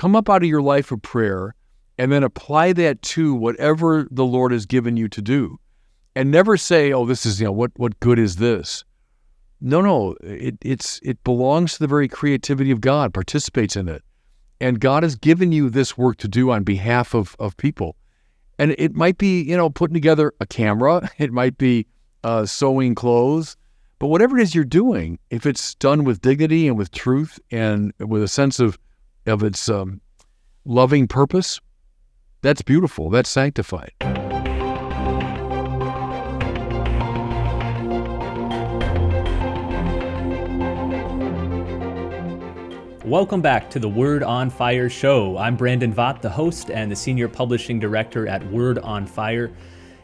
come up out of your life of prayer and then apply that to whatever the Lord has given you to do. And never say, oh, this is, what good is this? No, it belongs to the very creativity of God, participates in it. And God has given you this work to do on behalf of people. And it might be, putting together a camera. It might be sewing clothes. But whatever it is you're doing, if it's done with dignity and with truth and with a sense of its loving purpose, that's beautiful. That's sanctified. Welcome back to the Word on Fire show. I'm Brandon Vogt, the host and the senior publishing director at Word on Fire.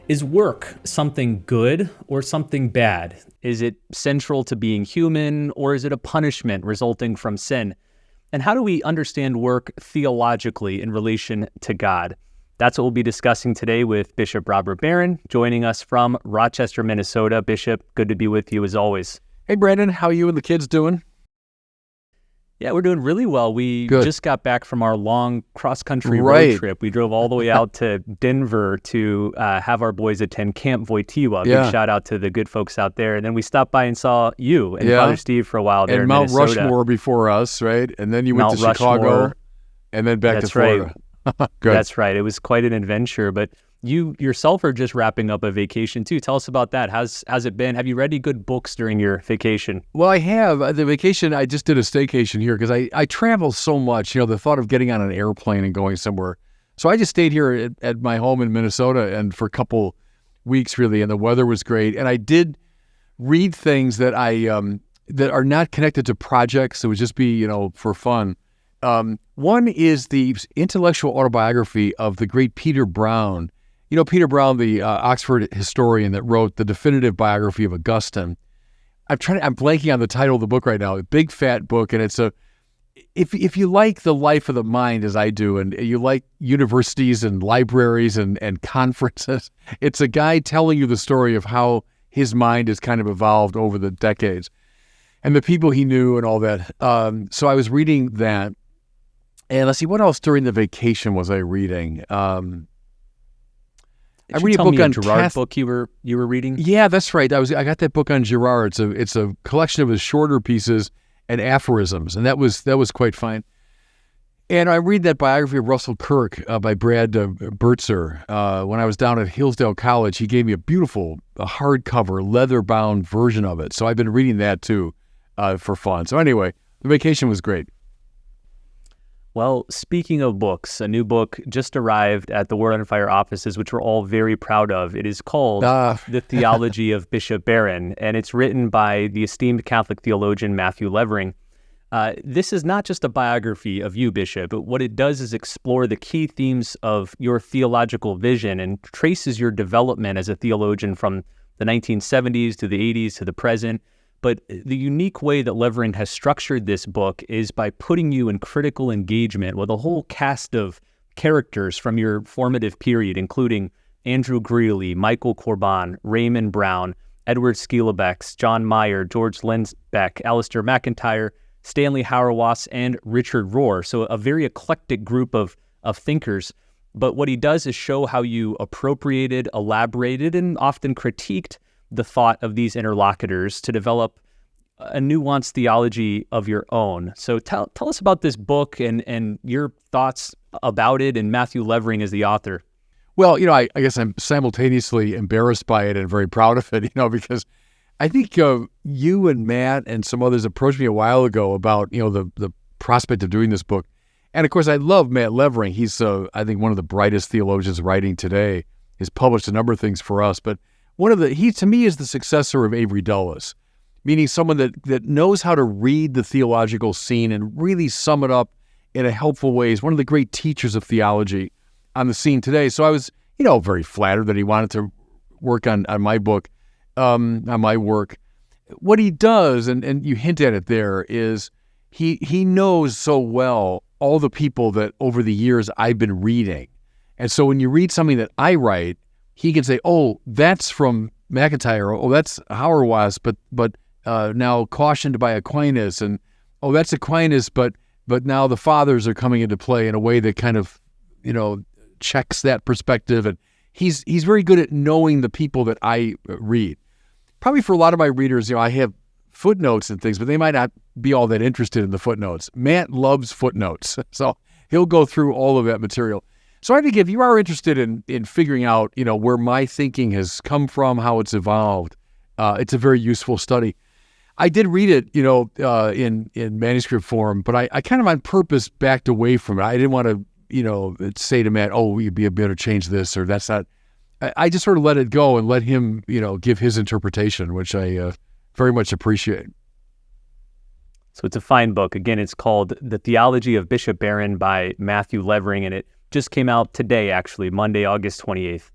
Is work something good or something bad? Is it central to being human, or is it a punishment resulting from sin? And how do we understand work theologically in relation to God? That's what we'll be discussing today with Bishop Robert Barron, joining us from Rochester, Minnesota. Bishop, good to be with you as always. Hey, Brandon, how are you and the kids doing? Yeah, we're doing really well. We just got back from our long cross-country road trip. We drove all the way out to Denver to have our boys attend Camp Wojtyła. Big shout out to the good folks out there. And then we stopped by and saw you and Father Steve for a while there in Mount Minnesota. Rushmore before us, right? And then you went to Chicago and then back to Florida. Right. That's right. It was quite an adventure. But you yourself are just wrapping up a vacation too. Tell us about that. How's it been? Have you read any good books during your vacation? Well, I have. The vacation, I just did a staycation here because I travel so much, the thought of getting on an airplane and going somewhere. So I just stayed here at my home in Minnesota and for a couple weeks really, and the weather was great. And I did read things that that are not connected to projects. It would just be, for fun. One is the intellectual autobiography of the great Peter Brown. Peter Brown, the Oxford historian that wrote the definitive biography of Augustine. I'm blanking on the title of the book right now. A big fat book, and it's if you like the life of the mind as I do, and you like universities and libraries and conferences, it's a guy telling you the story of how his mind has kind of evolved over the decades, and the people he knew and all that. So I was reading that, and let's see, what else during the vacation was I reading? I read a book on Girard book you were reading? Yeah, that's right. I got that book on Girard. It's a collection of his shorter pieces and aphorisms, and that was quite fine. And I read that biography of Russell Kirk by Brad Burtzer. When I was down at Hillsdale College, he gave me a beautiful hardcover, leather-bound version of it. So I've been reading that too for fun. So anyway, the vacation was great. Well, speaking of books, a new book just arrived at the Word on Fire offices, which we're all very proud of. It is called The Theology of Bishop Barron, and it's written by the esteemed Catholic theologian Matthew Levering. This is not just a biography of you, Bishop, but what it does is explore the key themes of your theological vision and traces your development as a theologian from the 1970s to the 80s to the present. But the unique way that Levering has structured this book is by putting you in critical engagement with a whole cast of characters from your formative period, including Andrew Greeley, Michael Corban, Raymond Brown, Edward Skilebex, John Meyer, George Lensbeck, Alistair McIntyre, Stanley Hauerwas, and Richard Rohr. So a very eclectic group of thinkers. But what he does is show how you appropriated, elaborated, and often critiqued the thought of these interlocutors to develop a nuanced theology of your own. So tell us about this book and your thoughts about it, and Matthew Levering is the author. Well, I guess I'm simultaneously embarrassed by it and very proud of it, because I think you and Matt and some others approached me a while ago about, the prospect of doing this book. And of course, I love Matt Levering. He's, I think, one of the brightest theologians writing today. He's published a number of things for us, but he to me is the successor of Avery Dulles, meaning someone that knows how to read the theological scene and really sum it up in a helpful way. He's one of the great teachers of theology on the scene today. So I was, very flattered that he wanted to work on my book, on my work. What he does, and you hint at it there, is he knows so well all the people that over the years I've been reading. And so when you read something that I write, he can say, oh, that's from McIntyre, oh, that's Hauerwas, but now cautioned by Aquinas, and oh, that's Aquinas, but but now the fathers are coming into play in a way that kind of, checks that perspective. And he's very good at knowing the people that I read. Probably for a lot of my readers, I have footnotes and things, but they might not be all that interested in the footnotes. Matt loves footnotes, so he'll go through all of that material. So I think if you are interested in figuring out, where my thinking has come from, how it's evolved, it's a very useful study. I did read it, in manuscript form, but I kind of on purpose backed away from it. I didn't want to, say to Matt, "Oh, you'd be better change this," or that's not. I just sort of let it go and let him, give his interpretation, which I very much appreciate. So it's a fine book. Again, it's called The Theology of Bishop Barron by Matthew Levering, and it just came out today, actually, Monday, August 28th.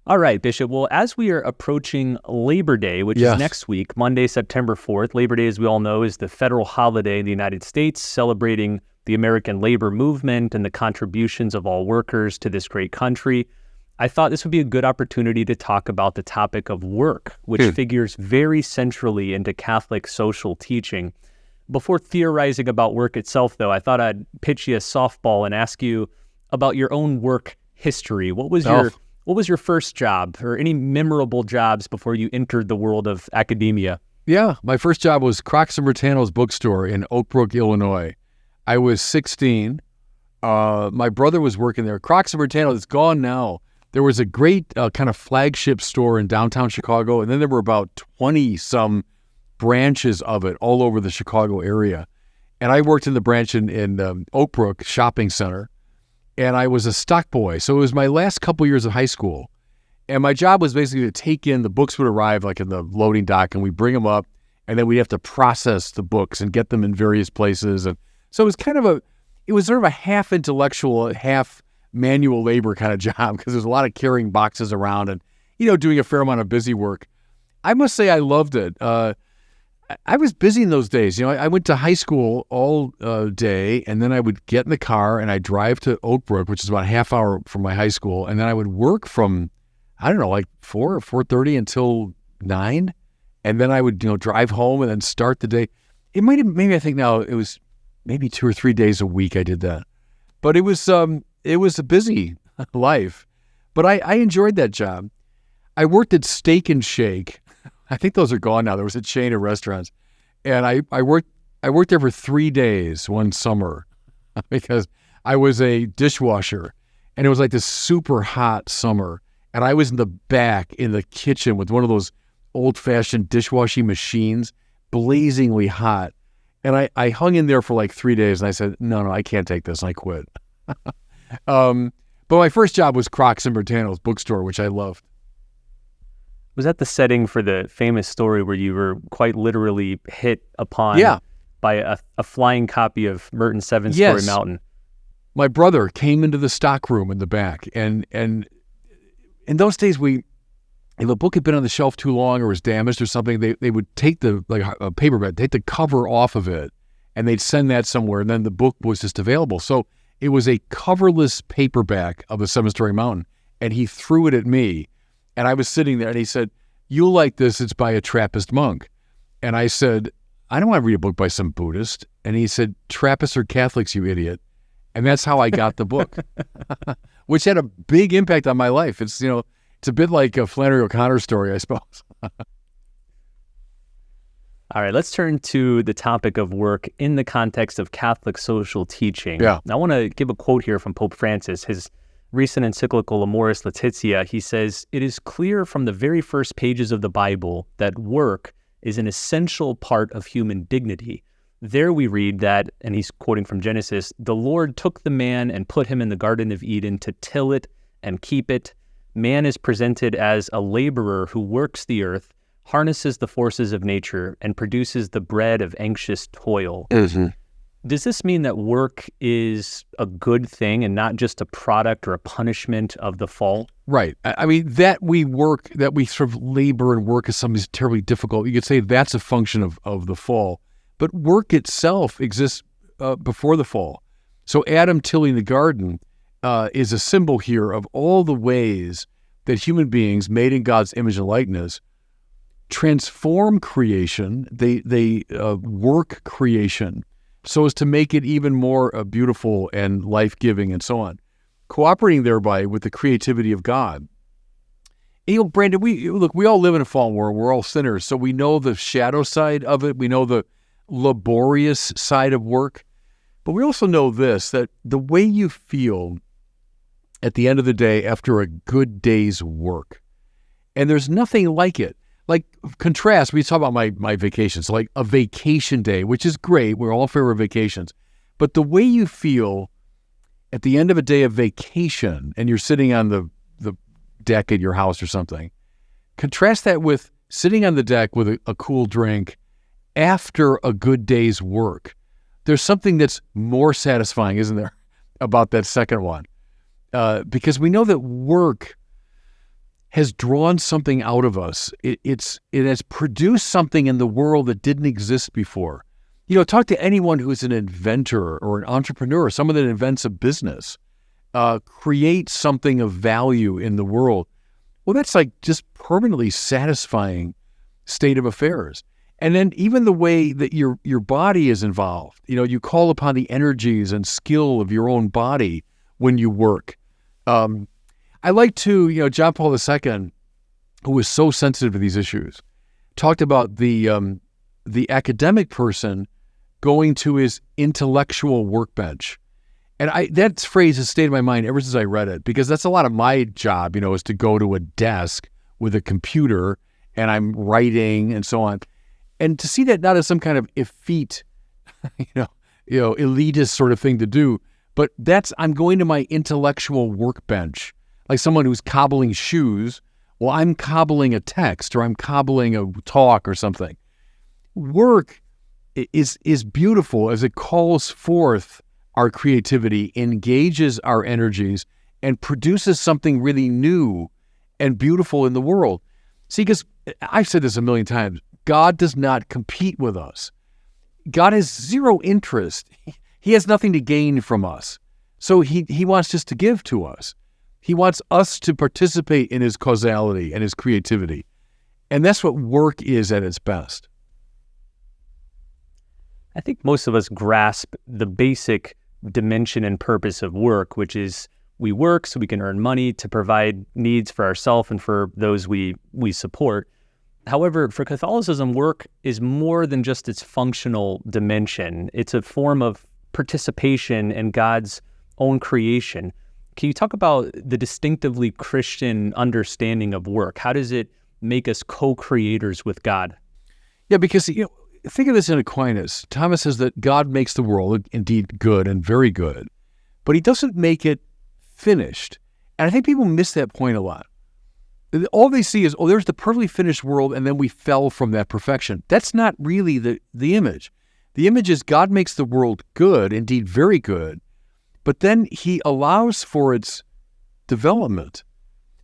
All right, Bishop. Well, as we are approaching Labor Day, which is next week, Monday, September 4th, Labor Day, as we all know, is the federal holiday in the United States, celebrating the American labor movement and the contributions of all workers to this great country. I thought this would be a good opportunity to talk about the topic of work, which figures very centrally into Catholic social teaching. Before theorizing about work itself, though, I thought I'd pitch you a softball and ask you about your own work history. What was your first job, or any memorable jobs before you entered the world of academia? Yeah, my first job was Crocs and Bertano's bookstore in Oak Brook, Illinois. I was 16. My brother was working there. Crocs and Bertano is gone now. There was a great kind of flagship store in downtown Chicago, and then there were about 20-some branches of it all over the Chicago area. And I worked in the branch in Oak Brook Shopping Center, and I was a stock boy. So it was my last couple years of high school. And my job was basically to take in, the books would arrive like in the loading dock, and we bring them up, and then we'd have to process the books and get them in various places. And so it was sort of a half intellectual, half manual labor kind of job, because there's a lot of carrying boxes around and, doing a fair amount of busy work. I must say I loved it. I was busy in those days. I went to high school all day, and then I would get in the car and I'd drive to Oak Brook, which is about a half hour from my high school. And then I would work from, like 4 or 4:30 until 9. And then I would, drive home and then start the day. It might have, maybe I think now it was maybe 2 or 3 days a week I did that. But it was a busy life, but I enjoyed that job. I worked at Steak and Shake. I think those are gone now. There was a chain of restaurants, and I worked there for 3 days one summer because I was a dishwasher, and it was like this super hot summer, and I was in the back in the kitchen with one of those old-fashioned dishwashing machines, blazingly hot, and I hung in there for like 3 days, and I said, no, I can't take this, and I quit. But my first job was Crocs and Bertano's bookstore, which I loved. Was that the setting for the famous story where you were quite literally hit upon by a flying copy of Merton's Seven Story Mountain? My brother came into the stock room in the back, and in those days, if a book had been on the shelf too long or was damaged or something, they would take a paperback, take the cover off of it, and they'd send that somewhere, and then the book was just available. So it was a coverless paperback of the Seven Story Mountain, and he threw it at me, and I was sitting there, and he said, "You'll like this, it's by a Trappist monk." And I said, "I don't want to read a book by some Buddhist." And he said, "Trappists are Catholics, you idiot." And that's how I got the book, which had a big impact on my life. It's a bit like a Flannery O'Connor story, I suppose. All right, let's turn to the topic of work in the context of Catholic social teaching. Yeah. I want to give a quote here from Pope Francis, his recent encyclical Amoris Laetitia. He says, "It is clear from the very first pages of the Bible that work is an essential part of human dignity. There we read that," and he's quoting from Genesis, "the Lord took the man and put him in the Garden of Eden to till it and keep it. Man is presented as a laborer who works the earth, harnesses the forces of nature, and produces the bread of anxious toil." Mm-hmm. Does this mean that work is a good thing and not just a product or a punishment of the fall? Right. I mean, that we sort of labor and work is something that's terribly difficult. You could say that's a function of the fall. But work itself exists before the fall. So Adam tilling the garden is a symbol here of all the ways that human beings, made in God's image and likeness, transform creation. They work creation so as to make it even more beautiful and life-giving and so on, cooperating thereby with the creativity of God. And, Brandon, we all live in a fallen world. We're all sinners, so we know the shadow side of it. We know the laborious side of work. But we also know this, that the way you feel at the end of the day after a good day's work, and there's nothing like it. Like, contrast, we talk about my vacations, like a vacation day, which is great. We're all in favor of vacations. But the way you feel at the end of a day of vacation, and you're sitting on the deck at your house or something, contrast that with sitting on the deck with a cool drink after a good day's work. There's something that's more satisfying, isn't there, about that second one? Because we know that work has drawn something out of us. It has produced something in the world that didn't exist before. Talk to anyone who's an inventor or an entrepreneur, someone that invents a business, creates something of value in the world. Well, that's like just permanently satisfying state of affairs. And then even the way that your body is involved, you call upon the energies and skill of your own body when you work. I like to, John Paul II, who was so sensitive to these issues, talked about the academic person going to his intellectual workbench. And that phrase has stayed in my mind ever since I read it, because that's a lot of my job, is to go to a desk with a computer and I'm writing and so on. And to see that not as some kind of effete, elitist sort of thing to do, but I'm going to my intellectual workbench. Like someone who's cobbling shoes, well, I'm cobbling a text or I'm cobbling a talk or something. Work is beautiful as it calls forth our creativity, engages our energies, and produces something really new and beautiful in the world. See, because I've said this a million times, God does not compete with us. God has zero interest. He has nothing to gain from us. So he wants just to give to us. He wants us to participate in his causality and his creativity. And that's what work is at its best. I think most of us grasp the basic dimension and purpose of work, which is we work so we can earn money to provide needs for ourselves and for those we support. However, for Catholicism, work is more than just its functional dimension. It's a form of participation in God's own creation. Can you talk about the distinctively Christian understanding of work? How does it make us co-creators with God? Yeah, because think of this in Aquinas. Thomas says that God makes the world indeed good and very good, but he doesn't make it finished. And I think people miss that point a lot. All they see is, there's the perfectly finished world, and then we fell from that perfection. That's not really the image. The image is God makes the world good, indeed very good, but then he allows for its development.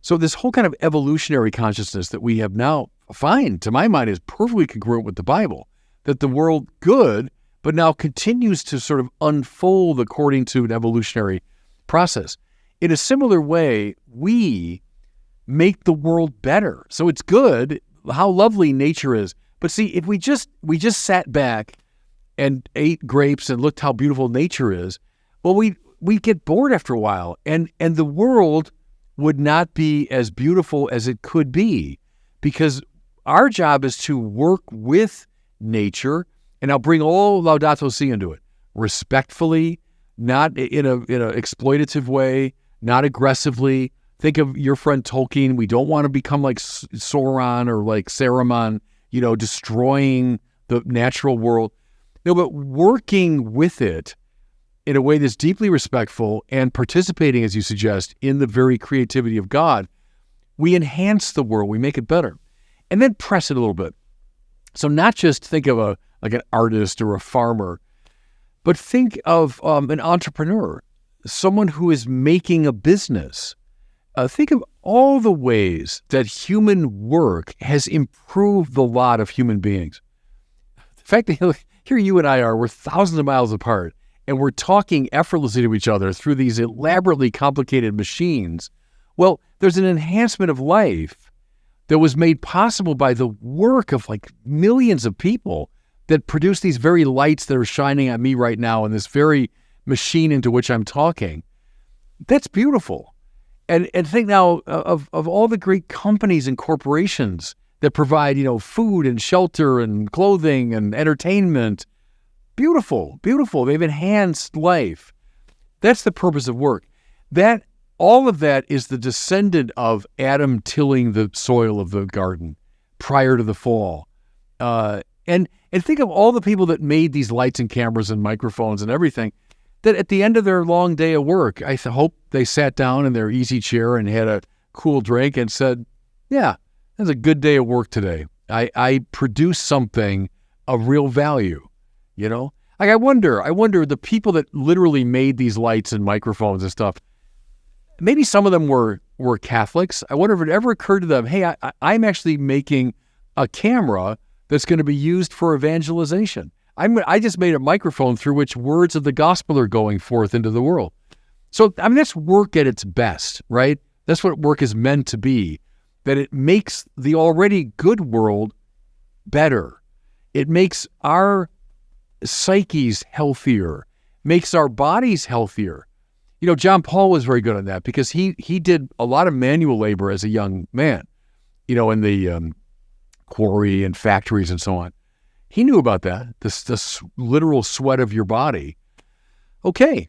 So this whole kind of evolutionary consciousness that we have now, to my mind, is perfectly congruent with the Bible, that the world good, but now continues to sort of unfold according to an evolutionary process. In a similar way, we make the world better. So it's good, how lovely nature is. But see, if we just sat back and ate grapes and looked how beautiful nature is, well, we'd get bored after a while, and the world would not be as beautiful as it could be, because our job is to work with nature, and I'll bring all Laudato Si into it, respectfully, not in a exploitative way, not aggressively. Think of your friend Tolkien. We don't want to become like Sauron or like Saruman, destroying the natural world. No, but working with it in a way that's deeply respectful and participating, as you suggest, in the very creativity of God, we enhance the world, we make it better. And then press it a little bit. So not just think of an artist or a farmer, but think of an entrepreneur, someone who is making a business. Think of all the ways that human work has improved the lot of human beings. The fact that here you and I we're thousands of miles apart, and we're talking effortlessly to each other through these elaborately complicated machines. Well, there's an enhancement of life that was made possible by the work of like millions of people that produce these very lights that are shining at me right now in this very machine into which I'm talking. That's beautiful. And think now of all the great companies and corporations that provide, food and shelter and clothing and entertainment. Beautiful, beautiful. They've enhanced life. That's the purpose of work. All of that is the descendant of Adam tilling the soil of the garden prior to the fall. And think of all the people that made these lights and cameras and microphones and everything, that at the end of their long day of work, I hope they sat down in their easy chair and had a cool drink and said, yeah, that's a good day of work today. I produced something of real value, Like I wonder the people that literally made these lights and microphones and stuff, maybe some of them were Catholics. I wonder if it ever occurred to them, hey, I'm actually making a camera that's going to be used for evangelization. I just made a microphone through which words of the gospel are going forth into the world. So, that's work at its best, right? That's what work is meant to be, that it makes the already good world better. It makes our psyches healthier, makes our bodies healthier. John Paul was very good on that because he did a lot of manual labor as a young man, in the quarry and factories and so on. He knew about that, this literal sweat of your body. Okay.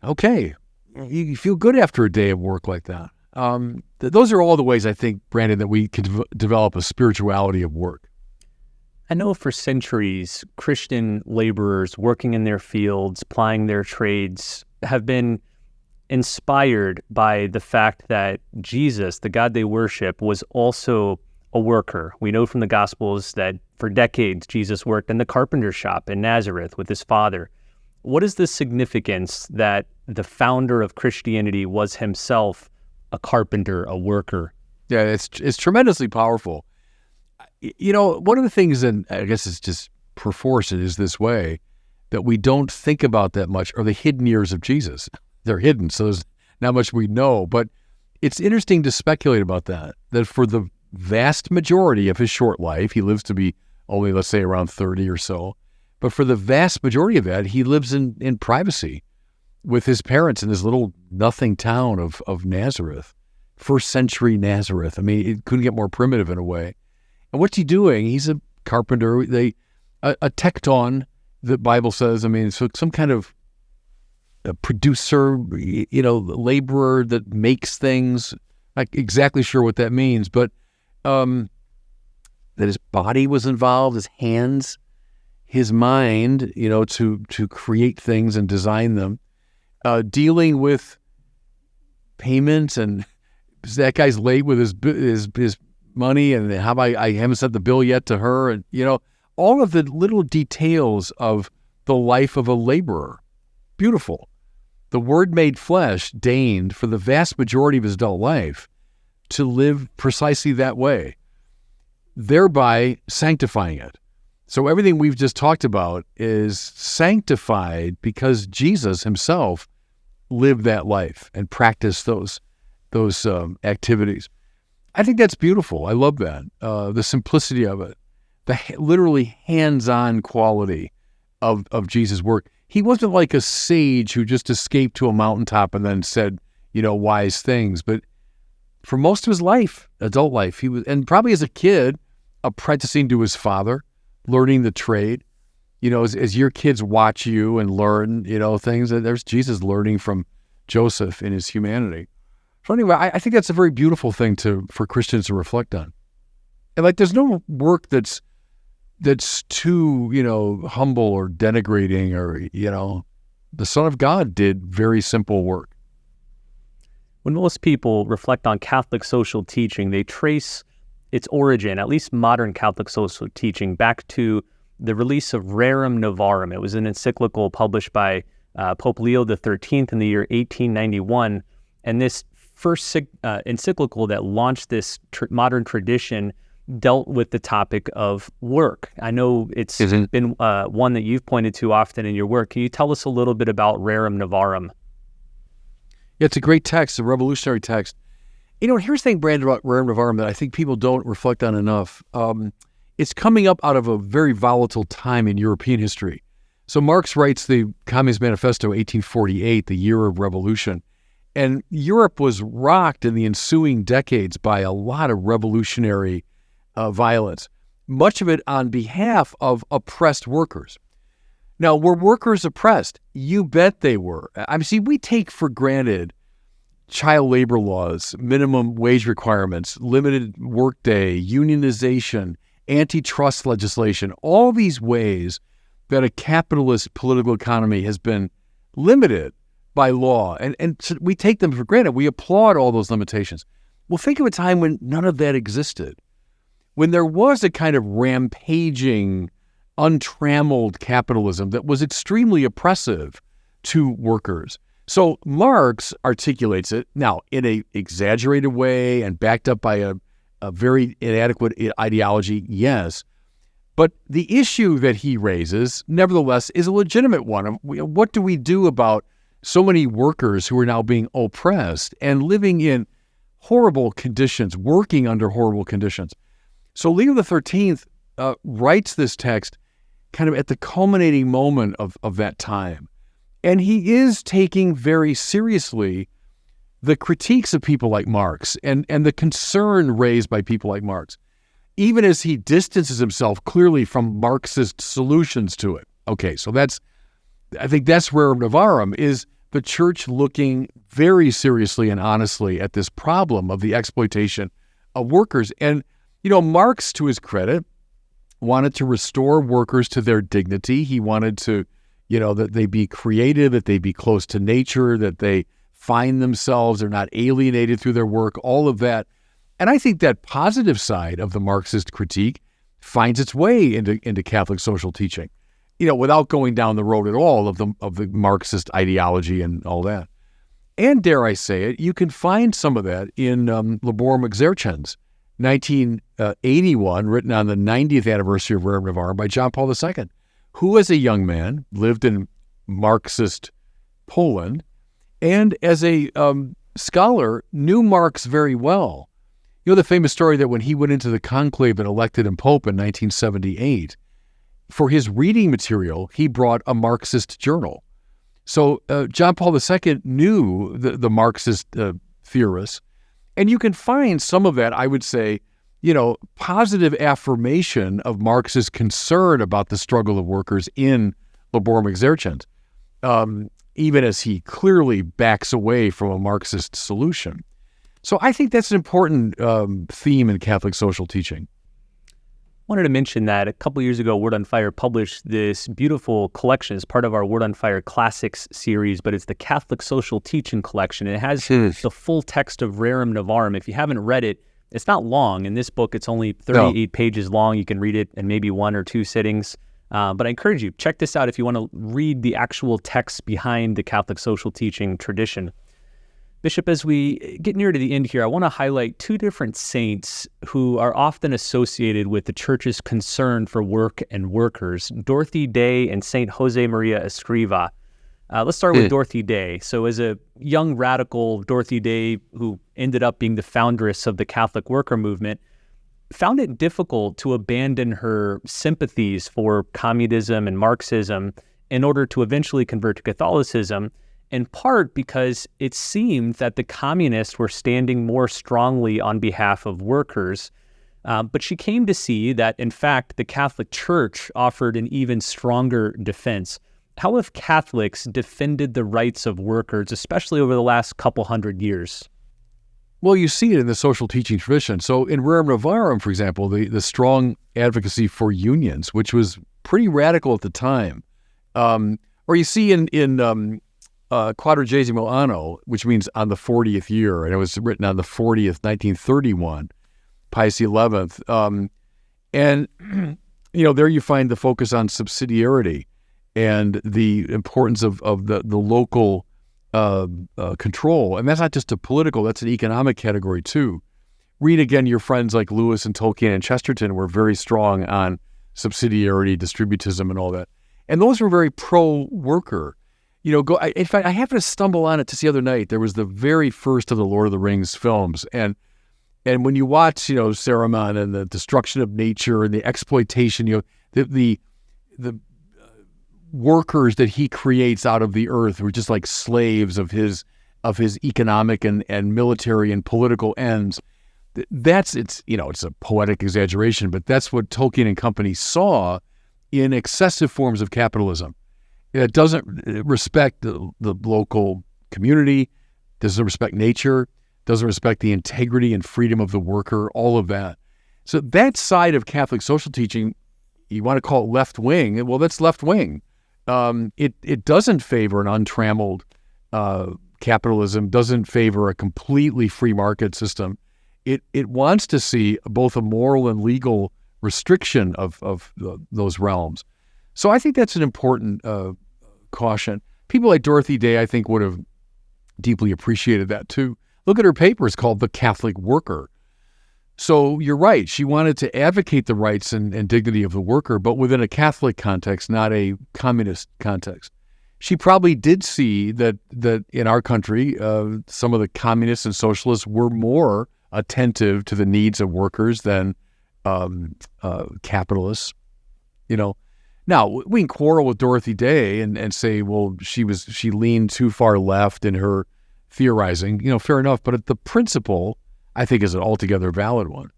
You feel good after a day of work like that. Those are all the ways I think, Brandon, that we can develop a spirituality of work. I know for centuries, Christian laborers working in their fields, plying their trades, have been inspired by the fact that Jesus, the God they worship, was also a worker. We know from the Gospels that for decades, Jesus worked in the carpenter shop in Nazareth with his father. What is the significance that the founder of Christianity was himself a carpenter, a worker? Yeah, it's tremendously powerful. One of the things, and I guess it's just proportion is this way, that we don't think about that much are the hidden years of Jesus. They're hidden, so there's not much we know. But it's interesting to speculate about that for the vast majority of his short life, he lives to be only, let's say, around 30 or so. But for the vast majority of that, he lives in privacy with his parents in this little nothing town of Nazareth, first century Nazareth. It couldn't get more primitive in a way. And what's he doing? He's a carpenter. A tekton, the Bible says. So some kind of a producer, laborer that makes things. Not exactly sure what that means, but that his body was involved, his hands, his mind, to create things and design them, dealing with payments, and that guy's late with his money, and how about I haven't sent the bill yet to her, and all of the little details of the life of a laborer. Beautiful. The Word made flesh deigned for the vast majority of his adult life to live precisely that way, thereby sanctifying it. So everything we've just talked about is sanctified because Jesus himself lived that life and practiced those activities. I think that's beautiful. I love that. The simplicity of it, the literally hands-on quality of Jesus' work. He wasn't like a sage who just escaped to a mountaintop and then said, wise things. But for most of his life, adult life, he was, and probably as a kid, apprenticing to his father, learning the trade. As your kids watch you and learn, things, there's Jesus learning from Joseph in his humanity. So anyway, I think that's a very beautiful thing for Christians to reflect on. And there's no work that's too, humble or denigrating or, the Son of God did very simple work. When most people reflect on Catholic social teaching, they trace its origin, at least modern Catholic social teaching, back to the release of Rerum Novarum. It was an encyclical published by Pope Leo XIII in the year 1891. And this first encyclical that launched this modern tradition dealt with the topic of work. I know it's been one that you've pointed to often in your work. Can you tell us a little bit about Rerum Novarum? Yeah, it's a great text, a revolutionary text. Here's the thing, Brandon, about Rerum Novarum that I think people don't reflect on enough. it's coming up out of a very volatile time in European history. So Marx writes the Communist Manifesto, 1848, the year of revolution. And Europe was rocked in the ensuing decades by a lot of revolutionary violence, much of it on behalf of oppressed workers. Now, were workers oppressed? You bet they were. I mean, see, we take for granted child labor laws, minimum wage requirements, limited workday, unionization, antitrust legislation, all these ways that a capitalist political economy has been limited by law. And so we take them for granted. We applaud all those limitations. Well, think of a time when none of that existed, when there was a kind of rampaging, untrammeled capitalism that was extremely oppressive to workers. So Marx articulates it, now in an exaggerated way and backed up by a very inadequate ideology, yes. But the issue that he raises, nevertheless, is a legitimate one. What do we do about so many workers who are now being oppressed and living in horrible conditions, working under horrible conditions? So Leo XIII writes this text kind of at the culminating moment of that time. And he is taking very seriously the critiques of people like Marx and the concern raised by people like Marx, even as he distances himself clearly from Marxist solutions to it. Okay, so I think that's Rerum Novarum, is the church looking very seriously and honestly at this problem of the exploitation of workers. And, Marx, to his credit, wanted to restore workers to their dignity. He wanted to, that they be creative, that they be close to nature, that they find themselves, they're not alienated through their work, all of that. And I think that positive side of the Marxist critique finds its way into Catholic social teaching, without going down the road at all of the Marxist ideology and all that. And dare I say it, you can find some of that in Laborem Exercens, 1981, written on the 90th anniversary of Rerum Novarum by John Paul II, who as a young man lived in Marxist Poland and as a scholar knew Marx very well. The famous story that when he went into the conclave and elected him Pope in 1978, for his reading material, he brought a Marxist journal. So John Paul II knew the Marxist theorists, and you can find some of that, I would say, positive affirmation of Marxist concern about the struggle of workers in Laborem Exercens, even as he clearly backs away from a Marxist solution. So I think that's an important theme in Catholic social teaching. I wanted to mention that a couple years ago, Word on Fire published this beautiful collection as part of our Word on Fire Classics series, but it's the Catholic Social Teaching Collection. And it has the full text of Rerum Novarum. If you haven't read it, it's not long. In this book, it's only 38 pages long. You can read it in maybe 1 or 2 sittings. But I encourage you, check this out if you want to read the actual text behind the Catholic social teaching tradition. Bishop, as we get near to the end here, I want to highlight 2 different saints who are often associated with the church's concern for work and workers, Dorothy Day and Saint Josemaria Escriva. Let's start with Dorothy Day. So as a young radical, Dorothy Day, who ended up being the foundress of the Catholic worker movement, found it difficult to abandon her sympathies for communism and Marxism in order to eventually convert to Catholicism, in part because it seemed that the communists were standing more strongly on behalf of workers. But she came to see that, in fact, the Catholic Church offered an even stronger defense. How have Catholics defended the rights of workers, especially over the last couple hundred years? Well, you see it in the social teaching tradition. So in Rerum Novarum, for example, the strong advocacy for unions, which was pretty radical at the time. Or you see in Quadragesimo Anno, which means on the 40th year, and it was written on the 40th, 1931, Pius XI. And, there you find the focus on subsidiarity and the importance of the local control. And that's not just a political, that's an economic category too. Read again, your friends like Lewis and Tolkien and Chesterton were very strong on subsidiarity, distributism, and all that. And those were very pro-worker. In fact, I happened to stumble on it just the other night. There was the very first of the Lord of the Rings films, and And when you watch, Saruman and the destruction of nature and the exploitation, the workers that he creates out of the earth who are just like slaves of his economic and military and political ends. It's a poetic exaggeration, but that's what Tolkien and company saw in excessive forms of capitalism. It doesn't respect the local community, doesn't respect nature, doesn't respect the integrity and freedom of the worker, all of that. So that side of Catholic social teaching, you want to call it left wing, well, that's left wing. It doesn't favor an untrammeled capitalism, doesn't favor a completely free market system. It wants to see both a moral and legal restriction of those realms. So I think that's an important caution. People like Dorothy Day, I think, would have deeply appreciated that too. Look at her paper. It's called The Catholic Worker. So you're right. She wanted to advocate the rights and dignity of the worker, but within a Catholic context, not a communist context. She probably did see that in our country, some of the communists and socialists were more attentive to the needs of workers than capitalists. Now we can quarrel with Dorothy Day and say, well, she leaned too far left in her theorizing. Fair enough. But the principle, I think, is an altogether valid one.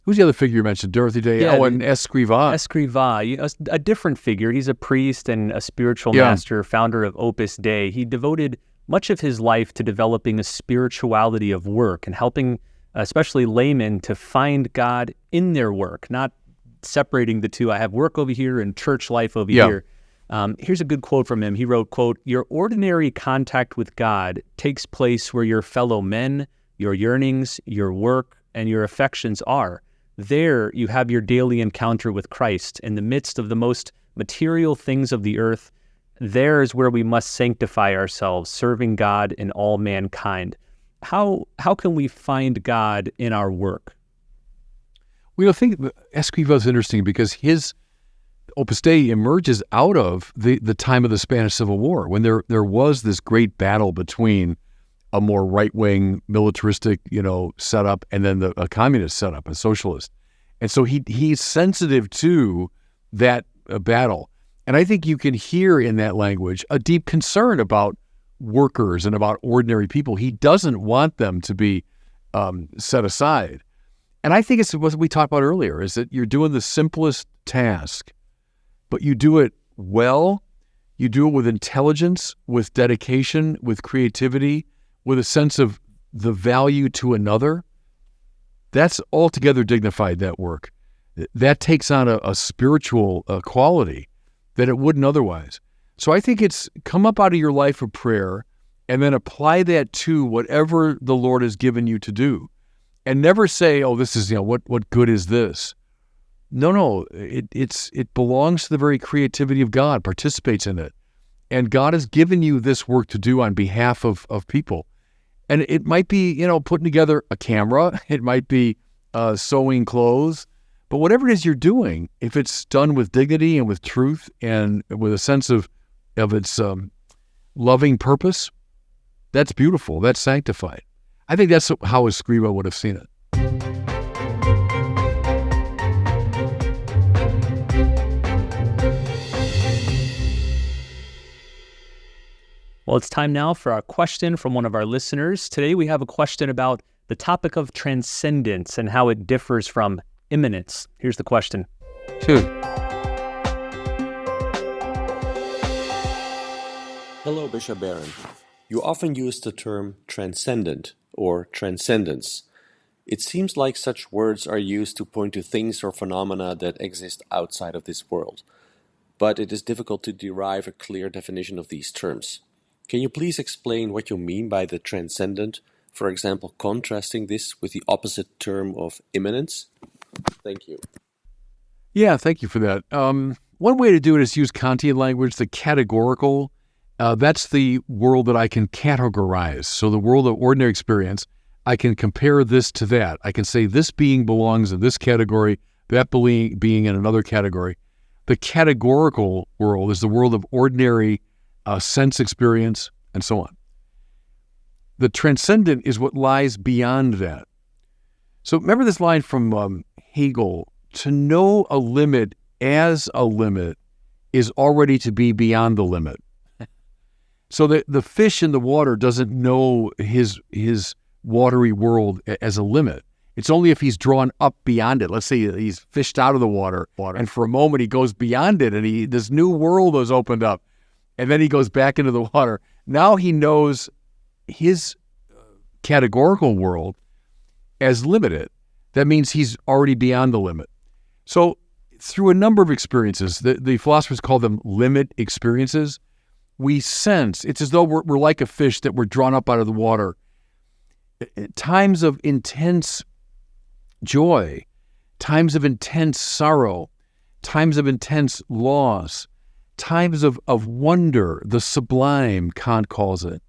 Who's the other figure you mentioned? Dorothy Day? Yeah, and Escrivá. Escrivá, a different figure. He's a priest and a spiritual master, founder of Opus Dei. He devoted much of his life to developing a spirituality of work and helping especially laymen to find God in their work, not separating the two. I have work over here and church life over here. Here's a good quote from him. He wrote, quote, "Your ordinary contact with God takes place where your fellow men, your yearnings, your work, and your affections are. There you have your daily encounter with Christ. In the midst of the most material things of the earth, there is where we must sanctify ourselves, serving God in all mankind." How can we find God in our work? I think Escrivá is interesting because his Opus Dei emerges out of the time of the Spanish Civil War, when there was this great battle between a more right-wing militaristic, setup and then a communist setup, a socialist. And so he's sensitive to that battle. And I think you can hear in that language a deep concern about workers and about ordinary people. He doesn't want them to be set aside. And I think it's what we talked about earlier, is that you're doing the simplest task, but you do it well, you do it with intelligence, with dedication, with creativity, with a sense of the value to another. That's altogether dignified, that work. That takes on a spiritual quality that it wouldn't otherwise. So I think it's come up out of your life of prayer and then apply that to whatever the Lord has given you to do. And never say, oh, this is, what good is this? No, it belongs to the very creativity of God, participates in it. And God has given you this work to do on behalf of people. And it might be, putting together a camera, it might be sewing clothes, but whatever it is you're doing, if it's done with dignity and with truth and with a sense of its loving purpose, that's beautiful, that's sanctified. I think that's how Escriva would have seen it. Well, it's time now for our question from one of our listeners. Today we have a question about the topic of transcendence and how it differs from immanence. Here's the question. Sure. Hello, Bishop Barron. You often use the term transcendent or transcendence. It seems like such words are used to point to things or phenomena that exist outside of this world, but it is difficult to derive a clear definition of these terms. Can you please explain what you mean by the transcendent, for example, contrasting this with the opposite term of immanence? Thank you. Yeah, thank you for that. One way to do it is use Kantian language, the categorical. That's the world that I can categorize. So the world of ordinary experience, I can compare this to that. I can say this being belongs in this category, that being in another category. The categorical world is the world of ordinary sense experience and so on. The transcendent is what lies beyond that. So remember this line from Hegel, to know a limit as a limit is already to be beyond the limit. So the fish in the water doesn't know his watery world as a limit. It's only if he's drawn up beyond it. Let's say he's fished out of the water, and for a moment he goes beyond it, and this new world has opened up, and then he goes back into the water. Now he knows his categorical world as limited. That means he's already beyond the limit. So through a number of experiences, the philosophers call them limit experiences, we sense, it's as though we're like a fish that we're drawn up out of the water. Times of intense joy, times of intense sorrow, times of intense loss, times of wonder, the sublime, Kant calls it.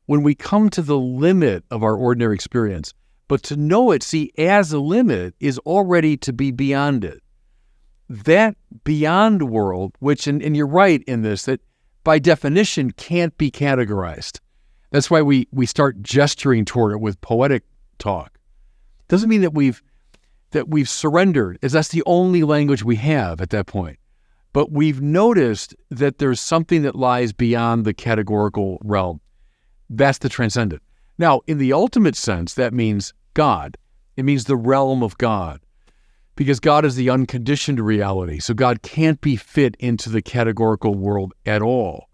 When we come to the limit of our ordinary experience, but to know it, see, as a limit is already to be beyond it. That beyond world, which, and you're right in this, that by definition can't be categorized. That's why we start gesturing toward it with poetic talk. Doesn't mean that we've surrendered, as that's the only language we have at that point. But we've noticed that there's something that lies beyond the categorical realm. That's the transcendent. Now, in the ultimate sense, that means God. It means the realm of God, because God is the unconditioned reality. So God can't be fit into the categorical world at all.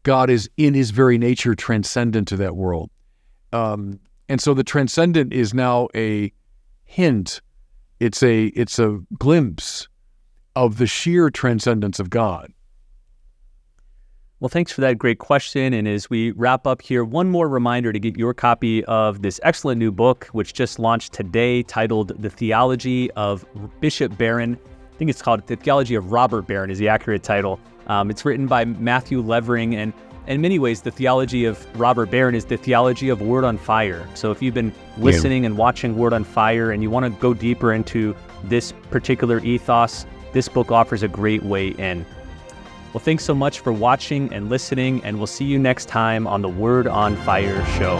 God is in his very nature transcendent to that world. And so the transcendent is now a hint. It's a glimpse of the sheer transcendence of God. Well, thanks for that great question. And as we wrap up here, one more reminder to get your copy of this excellent new book, which just launched today, titled The Theology of Bishop Barron. I think it's called The Theology of Robert Barron is the accurate title. It's written by Matthew Levering, and in many ways, the theology of Robert Barron is the theology of Word on Fire. So if you've been listening and watching Word on Fire and you want to go deeper into this particular ethos, this book offers a great way in. Well, thanks so much for watching and listening, and we'll see you next time on the Word on Fire show.